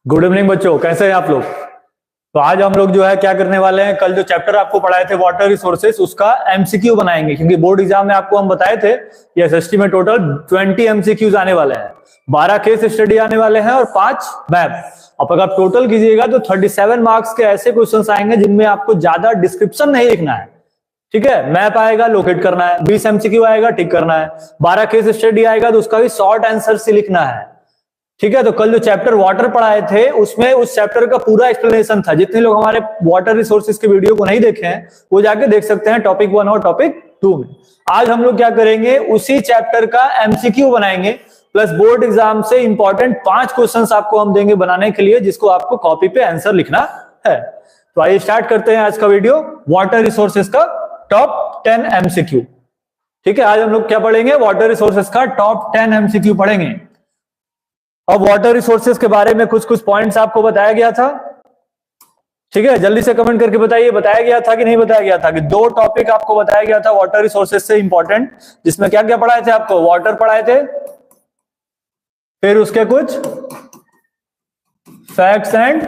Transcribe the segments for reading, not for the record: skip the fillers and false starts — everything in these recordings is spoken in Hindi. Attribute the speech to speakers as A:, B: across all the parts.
A: गुड इवनिंग बच्चों, कैसे हैं आप लोग। तो आज हम लोग जो है क्या करने वाले हैं, कल जो चैप्टर आपको पढ़ाए थे वाटर रिसोर्सेस, उसका एमसीक्यू बनाएंगे। क्योंकि बोर्ड एग्जाम में आपको हम बताए थे कि एसएसटी में टोटल 20 एमसीक्यूज आने वाले हैं, 12 केस स्टडी आने वाले हैं और 5 मैप। अब अगर आप टोटल कीजिएगा तो 37 मार्क्स के ऐसे क्वेश्चंस आएंगे जिनमें आपको ज्यादा डिस्क्रिप्शन नहीं लिखना है। ठीक है, मैप आएगा, लोकेट करना है। 20 एमसीक्यू आएगा, टिक करना है। 12 केस स्टडी आएगा तो उसका भी शॉर्ट आंसर से लिखना है। ठीक है, तो कल जो चैप्टर वाटर पढ़ाए थे उसमें उस चैप्टर का पूरा एक्सप्लेनेशन था। जितने लोग हमारे वाटर रिसोर्सेज के वीडियो को नहीं देखे हैं वो जाके देख सकते हैं टॉपिक 1 और टॉपिक 2 में। आज हम लोग क्या करेंगे, उसी चैप्टर का एमसीक्यू बनाएंगे, प्लस बोर्ड एग्जाम से इंपॉर्टेंट 5 क्वेश्चंस आपको हम देंगे बनाने के लिए, जिसको आपको कॉपी पे आंसर लिखना है। तो आइए स्टार्ट करते हैं आज का वीडियो, वाटर रिसोर्सेज का टॉप 10 एमसीक्यू। ठीक है, आज हम लोग क्या पढ़ेंगे, वाटर रिसोर्सेज का टॉप 10 एमसीक्यू पढ़ेंगे। अब वाटर रिसोर्सेज के बारे में कुछ पॉइंट्स आपको बताया गया था। ठीक है, जल्दी से कमेंट करके बताइए, बताया गया था कि नहीं बताया गया था। कि 2 टॉपिक आपको बताया गया था वाटर रिसोर्सेज से इंपॉर्टेंट, जिसमें क्या क्या पढ़ाए थे आपको, वाटर पढ़ाए थे, फिर उसके कुछ फैक्ट्स एंड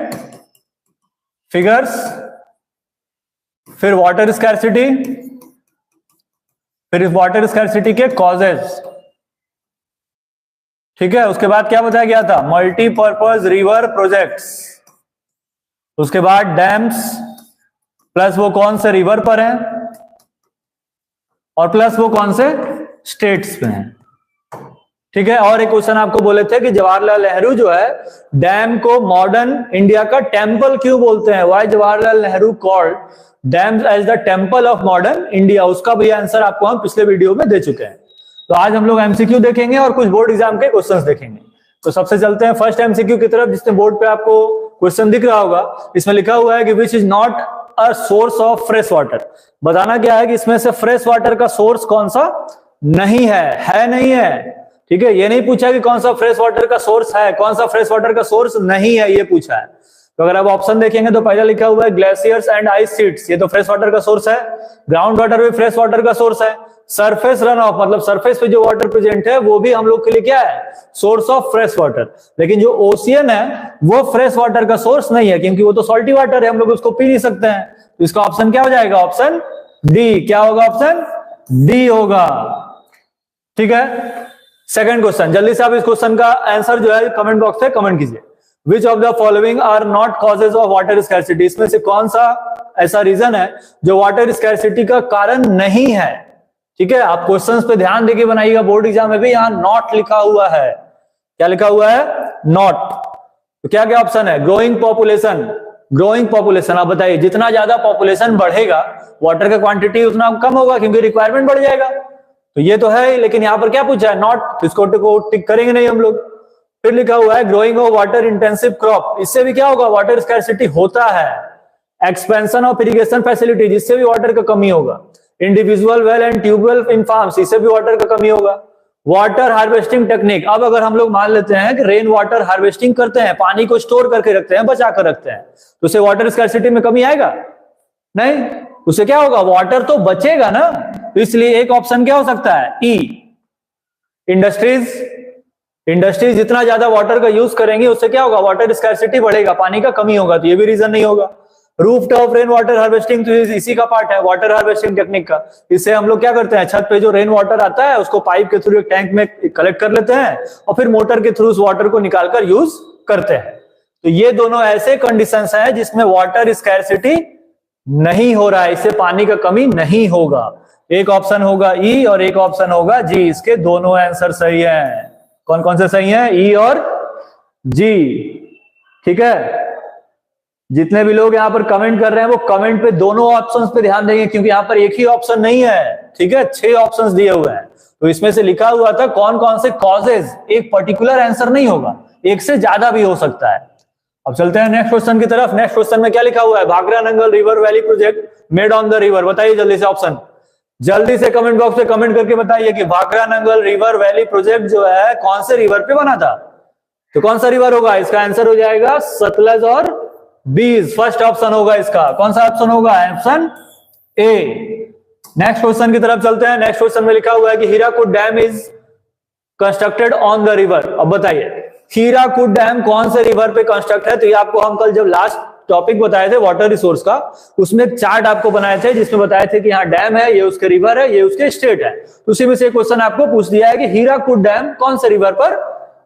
A: फिगर्स, फिर वाटर स्कैर्सिटी, फिर इस वाटर स्कैर्सिटी के कॉजेज। ठीक है, उसके बाद क्या बताया गया था, मल्टीपर्पज रिवर प्रोजेक्ट्स, उसके बाद डैम्स, प्लस वो कौन से रिवर पर हैं और प्लस वो कौन से स्टेट्स पे हैं। ठीक है, और एक क्वेश्चन आपको बोले थे कि जवाहरलाल नेहरू जो है डैम को मॉडर्न इंडिया का टेंपल क्यों बोलते हैं, why Jawaharlal Nehru called dams as the temple of modern India. उसका भी आंसर आपको हम पिछले वीडियो में दे चुके हैं। तो आज हम लोग एमसीक्यू देखेंगे और कुछ बोर्ड एग्जाम के क्वेश्चंस देखेंगे। तो सबसे चलते हैं फर्स्ट एमसीक्यू की तरफ, जिसमें बोर्ड पे आपको क्वेश्चन दिख रहा होगा। इसमें लिखा हुआ है कि which is not a source of fresh water. बताना क्या है कि इसमें से फ्रेश वाटर का सोर्स कौन सा नहीं है नहीं है। ठीक है, ये नहीं पूछा कि कौन सा फ्रेश वाटर का सोर्स है, कौन सा फ्रेश वाटर का सोर्स नहीं है, ये पूछा है। तो अगर आप ऑप्शन देखेंगे तो पहला लिखा हुआ है ग्लेशियर्स एंड आइस शीट्स, ये तो फ्रेश वाटर का सोर्स है। ग्राउंड वाटर भी फ्रेश वाटर का सोर्स है। सरफेस रन ऑफ, मतलब सरफेस पे जो वाटर प्रेजेंट है वो भी हम लोग के लिए क्या है, सोर्स ऑफ फ्रेश वाटर। लेकिन जो ओशियन है वो फ्रेश वाटर का सोर्स नहीं है, क्योंकि वो तो सॉल्टी वाटर है, हम लोग उसको पी नहीं सकते हैं। तो इसका ऑप्शन क्या हो जाएगा, ऑप्शन डी। क्या होगा, ऑप्शन डी होगा। ठीक है, सेकंड क्वेश्चन, जल्दी से आप इस क्वेश्चन का आंसर जो है कमेंट बॉक्स में कमेंट कीजिए। Which of the following are not causes of water scarcity? इसमें से कौन सा ऐसा रीजन है जो वाटर स्कैर्सिटी का कारण नहीं है। ठीक है, आप क्वेश्चंस पे ध्यान देके बनाइएगा, बोर्ड एग्जाम में भी यहाँ नॉट लिखा हुआ है। क्या लिखा हुआ है, नॉट। तो क्या क्या ऑप्शन है, ग्रोइंग पॉपुलेशन। ग्रोइंग पॉपुलेशन, आप बताइए, जितना ज्यादा पॉपुलेशन बढ़ेगा वाटर का क्वांटिटी उतना कम होगा, क्योंकि रिक्वायरमेंट बढ़ जाएगा। तो ये तो है, लेकिन यहाँ पर क्या पूछा है, नॉट, तो इसको टिक करेंगे नहीं हम लोग। फिर लिखा हुआ है growing of water intensive crop, इससे भी क्या होगा, वाटर स्कैर्सिटी होता है। एक्सपेंशन ऑफ इरिगेशन फैसिलिटी, जिससे भी वाटर का कमी होगा। Individual well and tubewell in farms, इससे भी वाटर का कमी होगा। वाटर हार्वेस्टिंग टेक्निक, अब अगर हम लोग मान लेते हैं कि रेन वाटर हार्वेस्टिंग करते हैं, पानी को स्टोर करके रखते हैं, बचा कर रखते हैं, तो उससे वाटर स्कैर्सिटी में कमी आएगा नहीं, उससे क्या होगा, वाटर तो बचेगा ना। तो इसलिए एक ऑप्शन क्या हो सकता है, ई। इंडस्ट्रीज जितना ज्यादा वाटर का यूज करेंगे उससे क्या होगा, वाटर स्कैर्सिटी बढ़ेगा, पानी का कमी होगा, तो ये भी रीजन नहीं होगा। Roof top rain water harvesting, तो इसी का पार्ट है, वाटर हार्वेस्टिंग टेक्निक का। इससे हम लोग क्या करते हैं, छत पे जो रेन वाटर आता है उसको पाइप के थ्रू एक टैंक में कलेक्ट कर लेते हैं और फिर मोटर के थ्रू उस वाटर को निकालकर यूज करते हैं। तो ये दोनों ऐसे कंडीशंस हैं जिसमें वाटर स्कैर्सिटी नहीं हो रहा है, इससे पानी का कमी नहीं होगा। एक ऑप्शन होगा ई और एक ऑप्शन होगा जी, इसके दोनों आंसर सही है। कौन कौन से सही हैं, ई और जी। ठीक है, जितने भी लोग यहाँ पर कमेंट कर रहे हैं वो कमेंट पे दोनों ऑप्शंस पे ध्यान देंगे, क्योंकि यहाँ पर एक ही ऑप्शन नहीं है। ठीक है, 6 ऑप्शंस दिए हुए हैं, तो इसमें से लिखा हुआ था कौन कौन से कॉजेज, एक पर्टिकुलर आंसर नहीं होगा, एक से ज्यादा भी हो सकता है। अब चलते हैं नेक्स्ट क्वेश्चन की तरफ। नेक्स्ट क्वेश्चन में क्या लिखा हुआ है, Bhakra Nangal river valley project made on the river. बताइए जल्दी से ऑप्शन, जल्दी से कमेंट बॉक्स में कमेंट करके बताइए कि Bhakra Nangal river valley project जो है कौन से रिवर पे बना था। तो कौन सा रिवर होगा, इसका आंसर हो जाएगा सतलज और बीज। फर्स्ट ऑप्शन होगा इसका, कौन सा ऑप्शन होगा, ऑप्शन ए। नेक्स्ट क्वेश्चन की तरफ चलते हैं। नेक्स्ट क्वेश्चन में लिखा हुआ है कि Hirakud dam is constructed on the river. अब बताइए हीराकुड डैम कौन से रिवर पे कंस्ट्रक्ट है? तो ये आपको हम कल जब लास्ट टॉपिक बताए थे वाटर रिसोर्स का, उसमें एक चार्ट आपको बनाए थे जिसमें बताए थे कि यहाँ डैम है, ये उसके रिवर है, ये उसके स्टेट है। तो उसी में से क्वेश्चन आपको पूछ दिया है कि हीराकुड डैम कौन से रिवर पर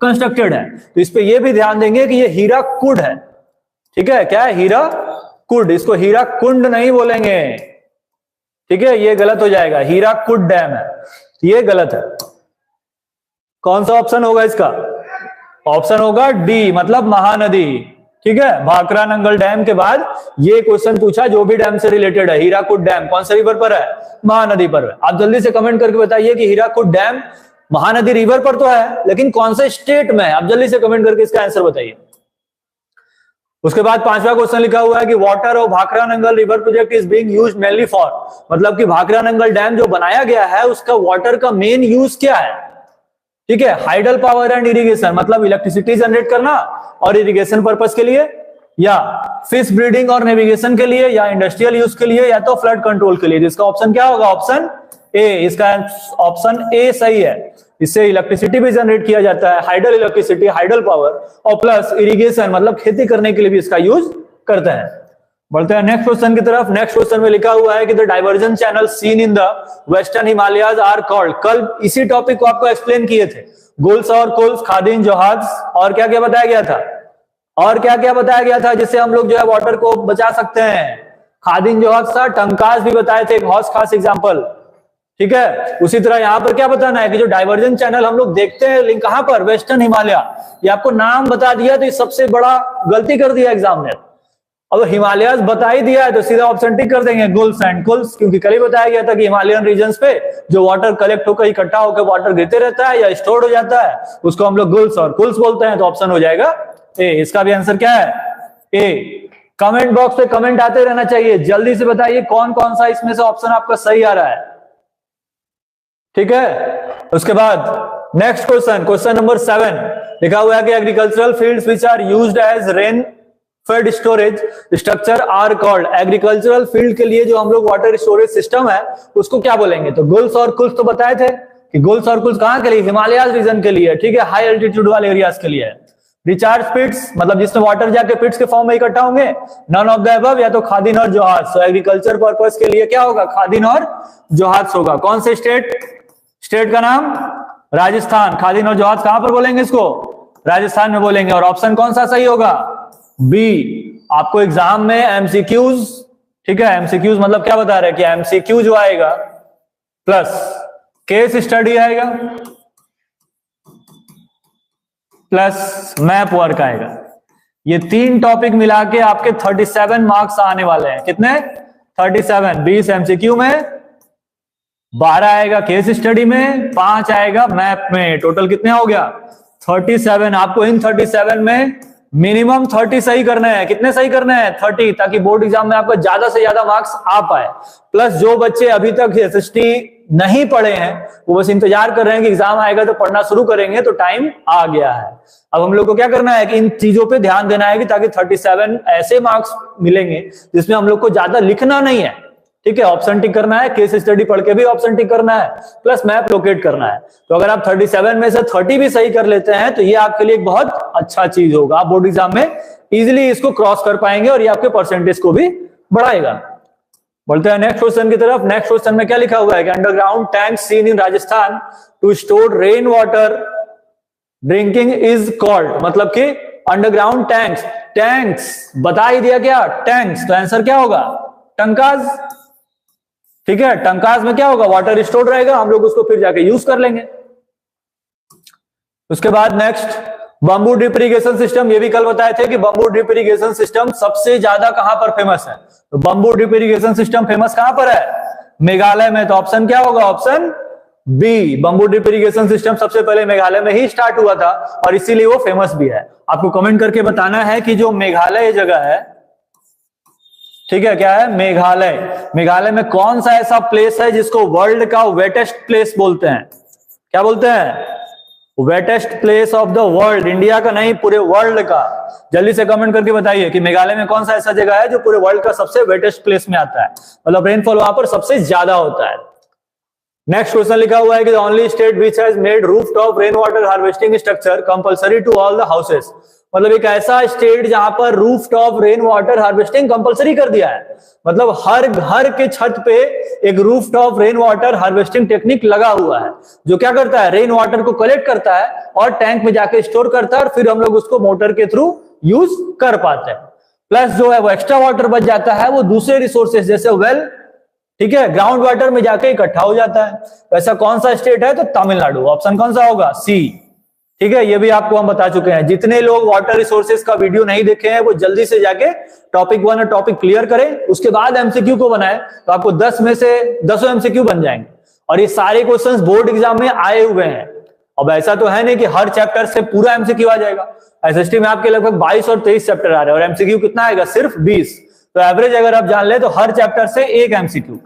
A: कंस्ट्रक्टेड है। तो इस पे ये भी ध्यान देंगे कि ये हीराकुड है, ठीक है, क्या है? हीराकुड, इसको हीराकुंड नहीं बोलेंगे, ठीक है, ये गलत हो जाएगा। हीराकुड डैम है, ये गलत है। कौन सा ऑप्शन होगा इसका? ऑप्शन होगा डी, मतलब महानदी, ठीक है। भाखरा नंगल डैम के बाद ये क्वेश्चन पूछा जो भी डैम से रिलेटेड है। हीराकुड डैम कौन से रिवर पर है? महानदी पर है। आप जल्दी से कमेंट करके बताइए कि हीराकुड डैम महानदी रिवर पर तो है, लेकिन कौन से स्टेट में है? आप जल्दी से कमेंट करके इसका आंसर बताइए। उसके बाद 5वां क्वेश्चन लिखा हुआ है कि water of Bhakra Nangal river project is being used mainly for, मतलब कि भाखरा नंगल डैम जो बनाया गया है उसका वाटर का मेन यूज क्या है? ठीक है, हाइडल पावर एंड इरिगेशन, मतलब इलेक्ट्रिसिटी जनरेट करना और इरिगेशन पर्पस के लिए, या फिश ब्रीडिंग और नेविगेशन के लिए, या इंडस्ट्रियल यूज के लिए, या तो फ्लड कंट्रोल के लिए। इसका ऑप्शन क्या होगा? Option A. इसका ऑप्शन ए सही है। इससे इलेक्ट्रिसिटी भी जनरेट किया जाता है, हाइडल इलेक्ट्रिसिटी, हाइडल पावर, और प्लस इरिगेशन, मतलब खेती करने के लिए भी इसका यूज करते हैं। बढ़ते हैं नेक्स्ट क्वेश्चन की तरफ। नेक्स्ट क्वेश्चन में लिखा हुआ है कि the diversion channel seen in the western Himalayas are called. कल इसी टॉपिक को आपको एक्सप्लेन किए थे। गुल्स और कुल्स, खादिन, जोहाज, और क्या क्या बताया गया था? और क्या क्या बताया गया था जिससे हम लोग जो है वाटर को बचा सकते हैं? खादिन, जोहाज था, टंकास भी बताए थे, एक हौस खास एग्जाम्पल, ठीक है। उसी तरह यहाँ पर क्या बताना है कि जो डाइवर्जन चैनल हम लोग देखते हैं लिंक कहां पर? वेस्टर्न हिमालय। ये आपको नाम बता दिया तो ये सबसे बड़ा गलती कर दिया एग्जाम ने। अब हिमालयस बता ही दिया है तो सीधा ऑप्शन टिक कर देंगे, गुल्स एंड कुल्स, क्योंकि कल ही बताया गया था कि हिमालयन रीजन्स पे जो वाटर कलेक्ट होकर इकट्ठा होकर वाटर गिरते रहता है या स्टोर हो जाता है उसको हम लोग गुल्स और कुल्स बोलते हैं। तो ऑप्शन हो जाएगा ए। इसका भी आंसर क्या है? ए। कमेंट बॉक्स पे कमेंट आते रहना चाहिए, जल्दी से बताइए कौन कौन सा इसमें से ऑप्शन आपका सही आ रहा है, ठीक है। उसके बाद नेक्स्ट क्वेश्चन, क्वेश्चन नंबर 7 लिखा हुआ है कि agricultural fields which are used as rain fed storage structure are called. Agricultural field के लिए जो हम लोग वाटर स्टोरेज सिस्टम है उसको क्या बोलेंगे? तो गुल्स और कुल्स तो बताए थे कि गुल्स और कुल्स कहां के लिए? हिमालयाज रीजन के लिए, ठीक है, हाई एल्टीट्यूड वाले एरियाज के लिए। रिचार्ज पिट्स, मतलब जिसमें वाटर जाके पिट्स के फॉर्म में इकट्ठा होंगे। नन ऑफ द अबव, या तो खादिन और जोहाज। तो एग्रीकल्चर पर्पस के लिए क्या होगा? खादिन और जोहाज होगा। कौन से स्टेट का नाम? राजस्थान। खादिन और जोहाज कहां पर बोलेंगे इसको? राजस्थान में बोलेंगे। और ऑप्शन कौन सा सही होगा? बी। आपको एग्जाम में एमसीक्यूज, ठीक है, एमसीक्यूज मतलब क्या बता रहे हैं कि एमसीक्यू जो आएगा प्लस केस स्टडी आएगा प्लस मैप वर्क आएगा। ये 3 टॉपिक मिला के आपके 37 मार्क्स आने वाले हैं। कितने? 37। 20 एमसीक्यू में, 12 आएगा केस स्टडी में, 5 आएगा मैप में। टोटल कितने हो गया? 37। आपको इन 37 में मिनिमम 30 सही करने हैं। कितने सही करने हैं? 30, ताकि बोर्ड एग्जाम में आपको ज्यादा से ज्यादा मार्क्स आ पाए। प्लस जो बच्चे अभी तक एसएसटी नहीं पढ़े हैं वो बस इंतजार कर रहे हैं कि एग्जाम आएगा तो पढ़ना शुरू करेंगे, तो टाइम आ गया है। अब हम लोग को क्या करना है कि इन चीजों पे ध्यान देना है कि ताकि 37 ऐसे मार्क्स मिलेंगे जिसमें हम लोग को ज्यादा लिखना नहीं है, ठीक है। ऑप्शन टिक करना है, केस स्टडी पढ़ के भी ऑप्शन टिक करना है, प्लस मैप लोकेट करना है। तो अगर आप 37 में से 30 भी सही कर लेते हैं तो ये आपके लिए एक बहुत अच्छा चीज होगा। आप बोर्ड एग्जाम में इजीली इसको क्रॉस कर पाएंगे और ये आपके परसेंटेज को भी बढ़ाएगा। बोलते हैं नेक्स्ट क्वेश्चन की तरफ। नेक्स्ट क्वेश्चन में क्या लिखा हुआ है कि underground tank seen in Rajasthan to store rain water drinking is called. मतलब कि अंडरग्राउंड टैंक्स बता ही दिया क्या? टैंक्स। तो आंसर क्या होगा? टंकाज, ठीक है। टंकाज में क्या होगा? वाटर स्टोर रहेगा, हम लोग उसको फिर जाके यूज कर लेंगे। उसके बाद next bamboo drip irrigation system. ये भी कल बताए थे कि बंबू ड्रिप इरिगेशन सिस्टम सबसे ज्यादा कहां पर फेमस है? तो bamboo drip irrigation system famous कहां पर है? मेघालय में। तो ऑप्शन क्या होगा? Option B. Bamboo drip irrigation system सबसे पहले मेघालय में ही स्टार्ट हुआ था और इसीलिए वो फेमस भी है। आपको कमेंट करके बताना है कि जो मेघालय जगह है, ठीक है, क्या है? मेघालय। मेघालय में कौन सा ऐसा प्लेस है जिसको वर्ल्ड का वेटेस्ट प्लेस बोलते हैं? क्या बोलते हैं? Wettest place of the world. India का नहीं, पूरे वर्ल्ड का। जल्दी से कमेंट करके बताइए कि मेघालय में कौन सा ऐसा जगह है जो पूरे वर्ल्ड का सबसे वेटेस्ट प्लेस में आता है, मतलब रेनफॉल वहां पर सबसे ज्यादा होता है। नेक्स्ट क्वेश्चन लिखा हुआ है कि only state which has made roof top rain water harvesting structure compulsory to all the houses, मतलब एक ऐसा स्टेट जहां पर roof top rain water harvesting compulsory कर दिया है, मतलब हर घर के छत पे एक roof top rain water harvesting technique लगा हुआ है, जो क्या करता है, रेन वाटर को कलेक्ट करता है और टैंक में जाके स्टोर करता है और फिर हम लोग उसको मोटर के थ्रू यूज कर पाते हैं। प्लस जो है वो एक्स्ट्रा वाटर बच जाता है, वो दूसरे रिसोर्सेज जैसे वेल, ठीक है, ग्राउंड वाटर में जाके इकट्ठा हो जाता है। ऐसा कौन सा स्टेट है, तो तमिलनाडु। ऑप्शन कौन सा होगा, सी। ठीक है, ये भी आपको हम बता चुके हैं। जितने लोग वाटर रिसोर्सेज का वीडियो नहीं देखे हैं वो जल्दी से जाके टॉपिक 1 और टॉपिक क्लियर करें, उसके बाद एमसीक्यू को बनाएं, तो आपको 10 में से 10 एमसीक्यू बन जाएंगे। और ये सारे क्वेश्चंस बोर्ड एग्जाम में आए हुए हैं। अब ऐसा तो है नहीं कि हर चैप्टर से पूरा एमसीक्यू आ जाएगा। एसएसटी में आपके लगभग 22 और 23 चैप्टर आ रहे हैं और एमसीक्यू कितना आएगा, सिर्फ 20। तो एवरेज अगर आप जान ले तो हर चैप्टर से एक एमसीक्यू,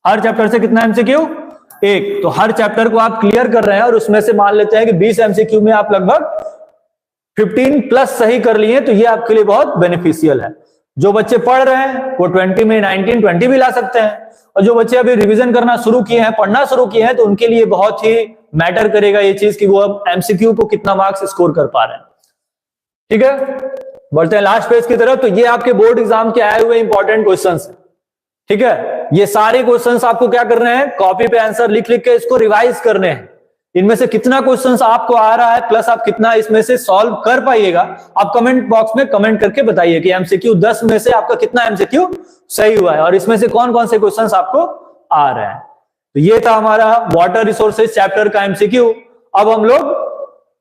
A: हर चैप्टर से कितना एमसीक्यू, एक। तो हर चैप्टर को आप क्लियर कर रहे हैं और उसमें से मान लेते हैं कि 20 एमसीक्यू में आप लगभग 15 प्लस सही कर लिए, तो ये आपके लिए बहुत बेनिफिशियल है। जो बच्चे पढ़ रहे हैं वो 20 में 19, 20 भी ला सकते हैं, और जो बच्चे अभी रिवीजन करना शुरू किए हैं, पढ़ना शुरू किए हैं, तो उनके लिए बहुत ही मैटर करेगा ये चीज कि वो अब एमसीक्यू को कितना मार्क्स स्कोर कर पा रहे हैं। ठीक है, बढ़ते हैं लास्ट पेज की तरफ। तो ये आपके बोर्ड एग्जाम के आए हुए इंपॉर्टेंट क्वेश्चंस हैं। ठीक है, ये सारे क्वेश्चंस आपको क्या करने हैं, कॉपी पे आंसर लिख लिख के इसको रिवाइज करने हैं। इनमें से कितना क्वेश्चंस आपको आ रहा है, प्लस आप कितना इसमें से सॉल्व कर पाइएगा, आप कमेंट बॉक्स में कमेंट करके बताइए कि एमसीक्यू 10 में से आपका कितना एमसीक्यू सही हुआ है और इसमें से कौन कौन से क्वेश्चंस आपको आ रहे हैं। तो ये था हमारा वाटर रिसोर्सेज चैप्टर का एमसीक्यू। अब हम लोग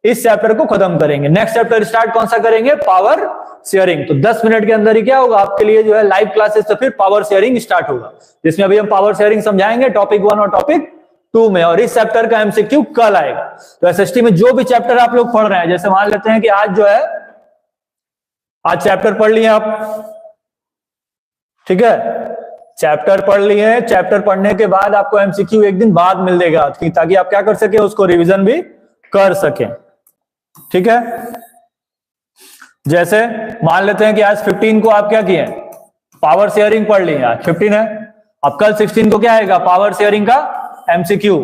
A: इस चैप्टर को खत्म करेंगे। नेक्स्ट चैप्टर स्टार्ट कौन सा करेंगे, पावर शेयरिंग। तो 10 मिनट के अंदर ही क्या होगा आपके लिए जो है लाइव क्लासेस, तो फिर पावर शेयरिंग स्टार्ट होगा, जिसमें अभी हम पावर शेयरिंग समझाएंगे टॉपिक 1 और टॉपिक 2 में, और इस चैप्टर का एमसीक्यू कल आएगा। तो एसएसटी में जो भी चैप्टर आप लोग पढ़ रहे हैं, जैसे मान लेते हैं कि आज जो है, आज चैप्टर पढ़ लिए आप, ठीक है, चैप्टर पढ़ लिए, चैप्टर पढ़ने के बाद आपको एमसीक्यू एक दिन बाद मिल देगा, ताकि आप क्या कर सके, उसको रिविजन भी कर सके। ठीक है, जैसे मान लेते हैं कि आज 15 को आप क्या किए, पावर शेयरिंग पढ़ लिए, आज 15 है, अब कल 16 को क्या आएगा, पावर शेयरिंग का एमसीक्यू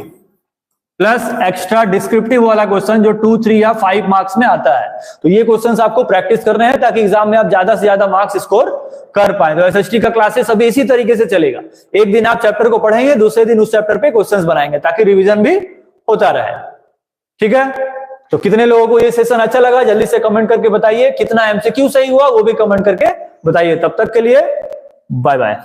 A: प्लस एक्स्ट्रा डिस्क्रिप्टिव वाला क्वेश्चन जो 2, 3 या 5 मार्क्स में आता है। तो ये क्वेश्चंस आपको प्रैक्टिस करने हैं ताकि एग्जाम में आप ज्यादा से ज्यादा मार्क्स स्कोर कर पाए। तो एसएसटी का क्लासेस अभी इसी तरीके से चलेगा, एक दिन आप चैप्टर को पढ़ेंगे, दूसरे दिन उस चैप्टर पे क्वेश्चंस बनाएंगे ताकि रिविजन भी होता रहे। ठीक है, तो कितने लोगों को ये सेशन अच्छा लगा जल्दी से कमेंट करके बताइए, कितना एमसीक्यू सही हुआ वो भी कमेंट करके बताइए। तब तक के लिए बाय बाय।